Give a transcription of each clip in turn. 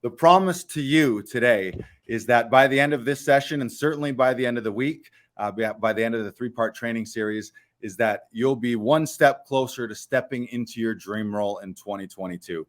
the promise to you today is that by the end of this session, and certainly by the end of the week, by the end of the 3-part training series, is that you'll be one step closer to stepping into your dream role in 2022.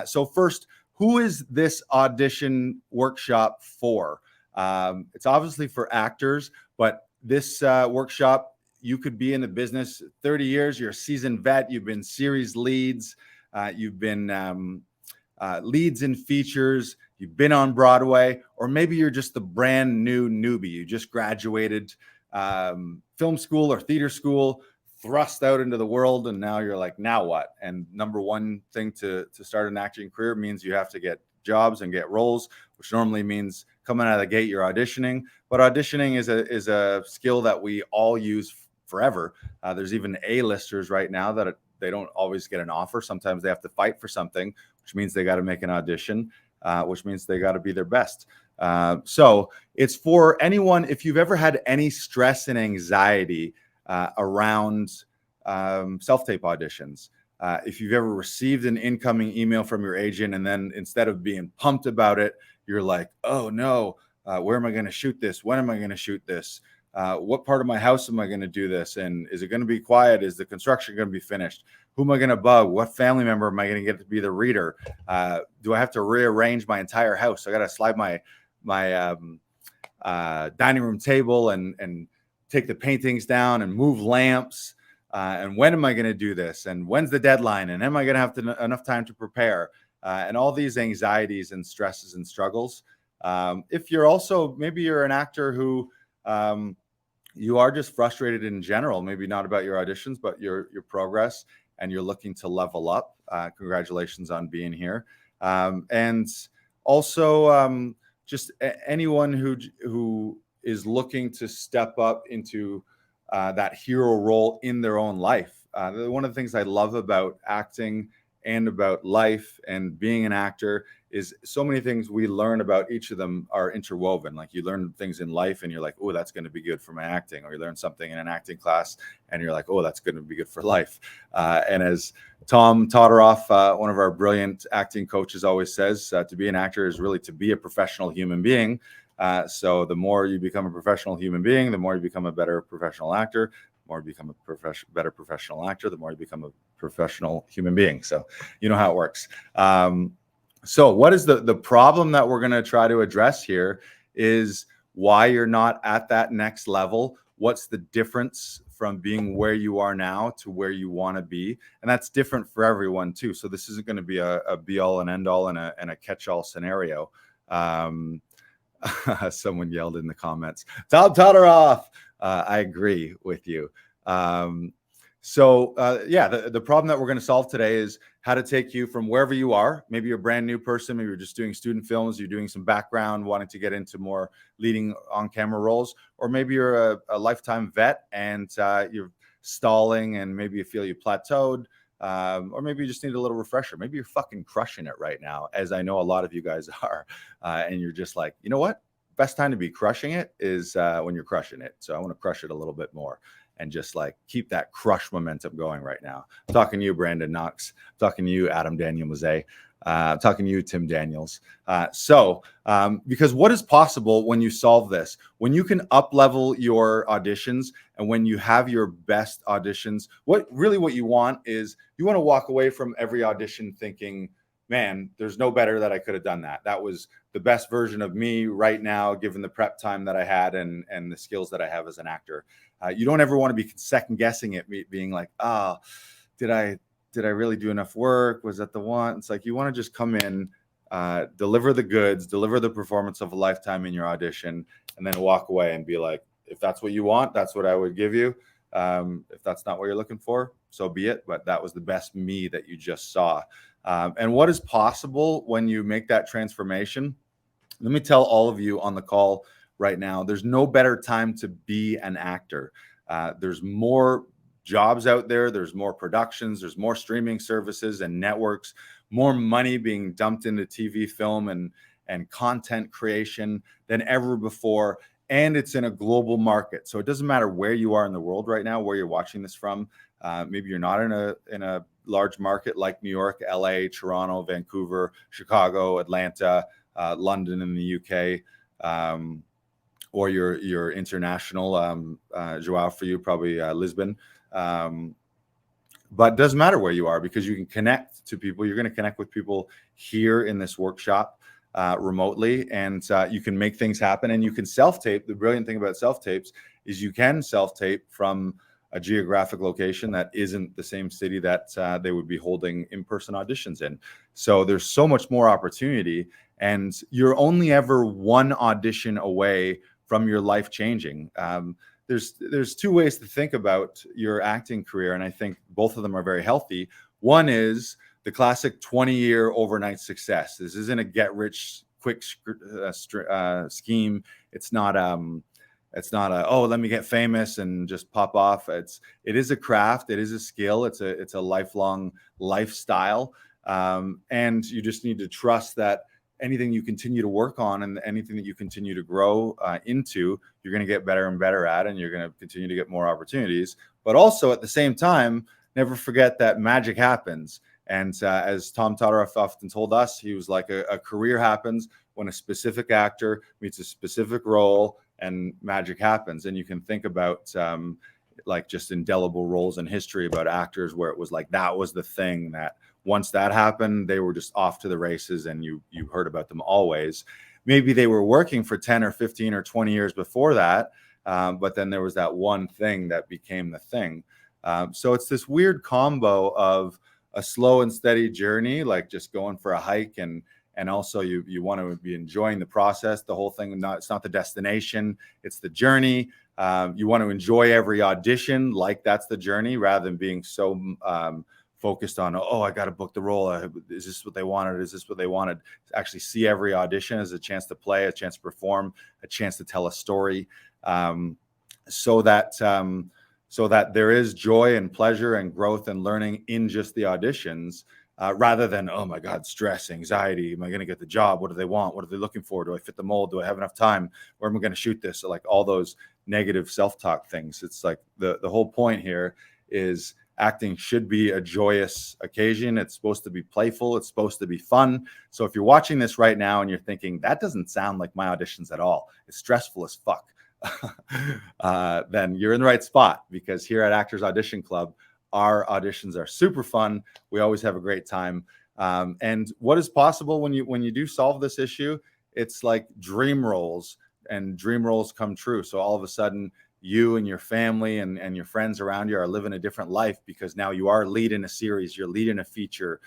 So first, who is this audition workshop for? It's obviously for actors, but this workshop, you could be in the business 30 years, you're a seasoned vet, you've been series leads, you've been leads in features, you've been on Broadway, or maybe you're just the brand new newbie. You just graduated film school or theater school, thrust out into the world, and now you're like, now what? And number one thing to start an acting career means you have to get jobs and get roles, which normally means coming out of the gate you're auditioning. But auditioning is a skill that we all use forever. There's even A-listers right now that they don't always get an offer. Sometimes they have to fight for something, which means they got to make an audition, which means they got to be their best. So it's for anyone, if you've ever had any stress and anxiety around self-tape auditions, if you've ever received an incoming email from your agent and then instead of being pumped about it, you're like, oh no, where am I going to shoot this? When am I going to shoot this? What part of my house am I going to do this? And is it going to be quiet? Is the construction going to be finished? Who am I going to bug? What family member am I going to get to be the reader? Do I have to rearrange my entire house? I got to slide my dining room table and take the paintings down and move lamps. And when am I going to do this? And when's the deadline? And am I going to have enough time to prepare? And all these anxieties and stresses and struggles. If you're also, maybe you're an actor who you are just frustrated in general, maybe not about your auditions, but your progress, and you're looking to level up. Congratulations on being here. And also just anyone who is looking to step up into that hero role in their own life. One of the things I love about acting and about life and being an actor is so many things we learn about each of them are interwoven. Like you learn things in life and you're like, oh, that's going to be good for my acting. Or you learn something in an acting class and you're like, oh, that's going to be good for life. And as Tom Todoroff, one of our brilliant acting coaches, always says, to be an actor is really to be a professional human being. So the more you become a professional human being, the more you become a better professional actor. The more you become a better professional actor, the more you become a professional human being. So you know how it works. So what is the problem that we're going to try to address here is why you're not at that next level. What's the difference from being where you are now to where you want to be? And that's different for everyone too. So this isn't going to be a be all and end all and a catch all scenario. Someone yelled in the comments, Tom Todoroff. I agree with you. So the problem that we're going to solve today is how to take you from wherever you are. Maybe you're a brand new person. Maybe you're just doing student films. You're doing some background, wanting to get into more leading on-camera roles. Or maybe you're a lifetime vet and you're stalling and maybe you feel you plateaued. Or maybe you just need a little refresher. Maybe you're fucking crushing it right now, as I know a lot of you guys are. And you're just like, you know what? Best time to be crushing it is when you're crushing it. So I want to crush it a little bit more and just like keep that crush momentum going right now. I'm talking to you, Brandon Knox. I'm talking to you, Adam Daniel Mazet. I'm talking to you, Tim Daniels. Because what is possible when you solve this? When you can up-level your auditions and when you have your best auditions, what you want is you want to walk away from every audition thinking, man, there's no better that I could have done that. That was the best version of me right now, given the prep time that I had and the skills that I have as an actor. You don't ever want to be second guessing it, being like, oh, did I really do enough work? Was that the one? It's like you want to just come in, deliver the goods, deliver the performance of a lifetime in your audition, and then walk away and be like, if that's what you want, that's what I would give you. If that's not what you're looking for, so be it. But that was the best me that you just saw. And what is possible when you make that transformation? Let me tell all of you on the call right now, there's no better time to be an actor. There's more jobs out there. There's more productions. There's more streaming services and networks, more money being dumped into TV, film, and content creation than ever before. and it's in a global market. So it doesn't matter where you are in the world right now, where you're watching this from. Maybe you're not in a large market like New York, LA, Toronto, Vancouver, Chicago, Atlanta, London in the UK, or you're international. Joao, for you, probably Lisbon. But it doesn't matter where you are, because you can connect to people. You're going to connect with people here in this workshop remotely, and you can make things happen, and you can self-tape. The brilliant thing about self-tapes is you can self-tape from a geographic location that isn't the same city that they would be holding in-person auditions in. So there's so much more opportunity, and you're only ever one audition away from your life changing. There's two ways to think about your acting career, and I think both of them are very healthy. One is the classic 20-year overnight success. This isn't a get-rich-quick scheme. It's not a, oh, let me get famous and just pop off. It is a craft. It is a skill. It's a lifelong lifestyle, and you just need to trust that anything you continue to work on and anything that you continue to grow into, you're going to get better and better at, and you're going to continue to get more opportunities. But also at the same time, never forget that magic happens. And as Tom Todoroff often told us, he was like, a career happens when a specific actor meets a specific role, and magic happens. And you can think about like just indelible roles in history about actors where it was like that was the thing that once that happened, they were just off to the races, and you heard about them always. Maybe they were working for 10 or 15 or 20 years before that, but then there was that one thing that became the thing. So it's this weird combo of a slow and steady journey, like just going for a hike, and also you want to be enjoying the process, the whole thing. It's not the destination, it's the journey. You want to enjoy every audition like that's the journey, rather than being so focused on, oh, I got to book the role. Is this what they wanted? Is this what they wanted? Actually see every audition as a chance to play, a chance to perform, a chance to tell a story, so that there is joy and pleasure and growth and learning in just the auditions, rather than, oh my God, stress, anxiety. Am I going to get the job? What do they want? What are they looking for? Do I fit the mold? Do I have enough time? Where am I going to shoot this? So like all those negative self-talk things. It's like the whole point here is acting should be a joyous occasion. It's supposed to be playful. It's supposed to be fun. So if you're watching this right now and you're thinking, that doesn't sound like my auditions at all, it's stressful as fuck, then you're in the right spot, because here at Actors Audition Club, our auditions are super fun. We always have a great time. And what is possible when you do solve this issue, it's like dream roles, and dream roles come true. So all of a sudden, you and your family and your friends around you are living a different life, because now you are leading a series, you're leading a feature,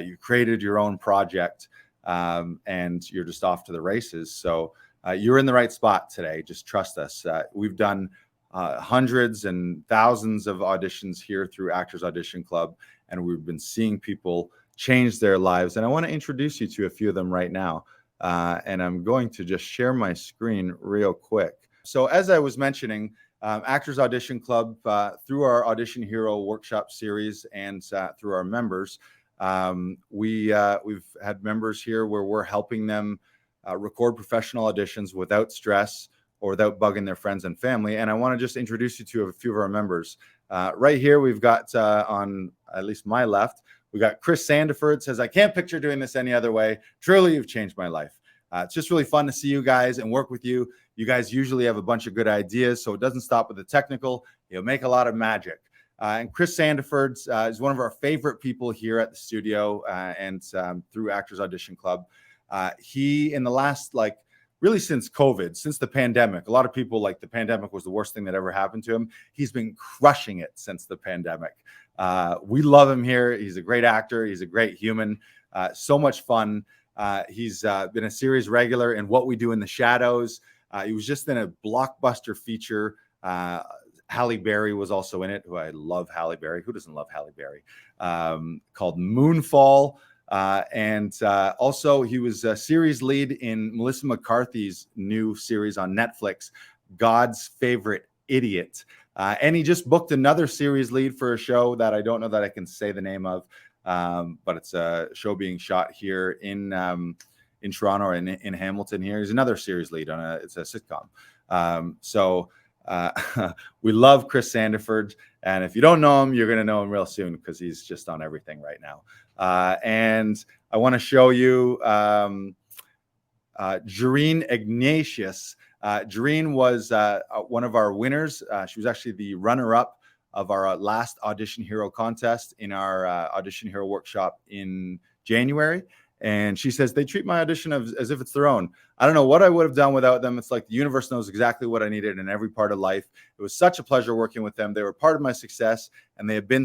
you created your own project, and you're just off to the races. So you're in the right spot today. Just trust us. We've done hundreds and thousands of auditions here through Actors Audition Club, and we've been seeing people change their lives. And I want to introduce you to a few of them right now. And I'm going to just share my screen real quick. So as I was mentioning, Actors Audition Club, through our Audition Hero workshop series and through our members, we've had members here where we're helping them record professional auditions without stress or without bugging their friends and family. And I want to just introduce you to a few of our members. Right here, we've got on at least my left, we got Chris Sandiford. Says, I can't picture doing this any other way. Truly, you've changed my life. It's just really fun to see you guys and work with you. You guys usually have a bunch of good ideas, so it doesn't stop with the technical. You'll make a lot of magic. And Chris Sandiford is one of our favorite people here at the studio and through Actors Audition Club. He, in the last, really since COVID, since the pandemic, a lot of people like the pandemic was the worst thing that ever happened to him. He's been crushing it since the pandemic. We love him here. He's a great actor. He's a great human. So much fun. He's been a series regular in What We Do in the Shadows. He was just in a blockbuster feature. Halle Berry was also in it, who I love Halle Berry. Who doesn't love Halle Berry? Called Moonfall. And also he was a series lead in Melissa McCarthy's new series on Netflix, God's Favorite Idiot. And he just booked another series lead for a show that I don't know that I can say the name of, but it's a show being shot here in Toronto or in Hamilton here. He's another series lead on it's a sitcom. So we love Chris Sandiford. And if you don't know him, you're going to know him real soon because he's just on everything right now. And I want to show you Jareen Ignatius. Jareen was one of our winners. She was actually the runner-up of our last Audition Hero contest in our Audition Hero workshop in January. And she says, they treat my audition as if it's their own. I don't know what I would have done without them. It's like the universe knows exactly what I needed in every part of life. It was such a pleasure working with them. They were part of my success, and they've been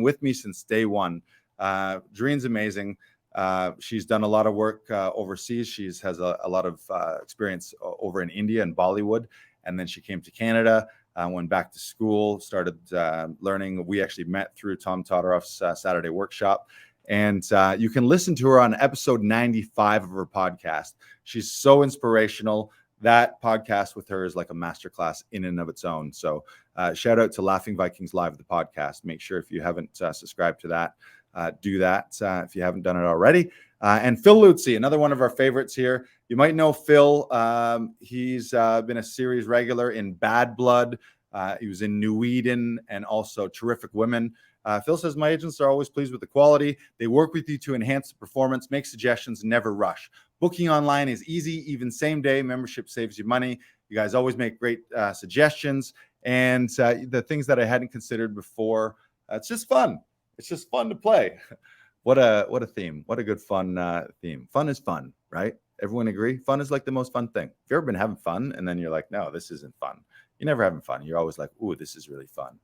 with me since day one. Jareen's amazing. She's done a lot of work overseas. She has a lot of experience over in India and Bollywood. And then she came to Canada, went back to school, started learning. We actually met through Tom Todoroff's Saturday workshop. And you can listen to her on episode 95 of her podcast. She's so inspirational. That podcast with her is like a masterclass in and of its own. So shout out to Laughing Vikings Live, the podcast. Make sure if you haven't subscribed to that, do that if you haven't done it already. And Phil Lutzi, another one of our favorites here. You might know Phil. He's been a series regular in Bad Blood. He was in New Eden and also Terrific Women. Phil says, my agents are always pleased with the quality. They work with you to enhance the performance, make suggestions, never rush. Booking online is easy, even same day. Membership saves you money. You guys always make great suggestions. And the things that I hadn't considered before, it's just fun. It's just fun to play. What a theme. What a good fun theme. Fun is fun, right? Everyone agree? Fun is like the most fun thing. Have you ever been having fun and then you're like, no, this isn't fun? You're never having fun. You're always like, ooh, this is really fun.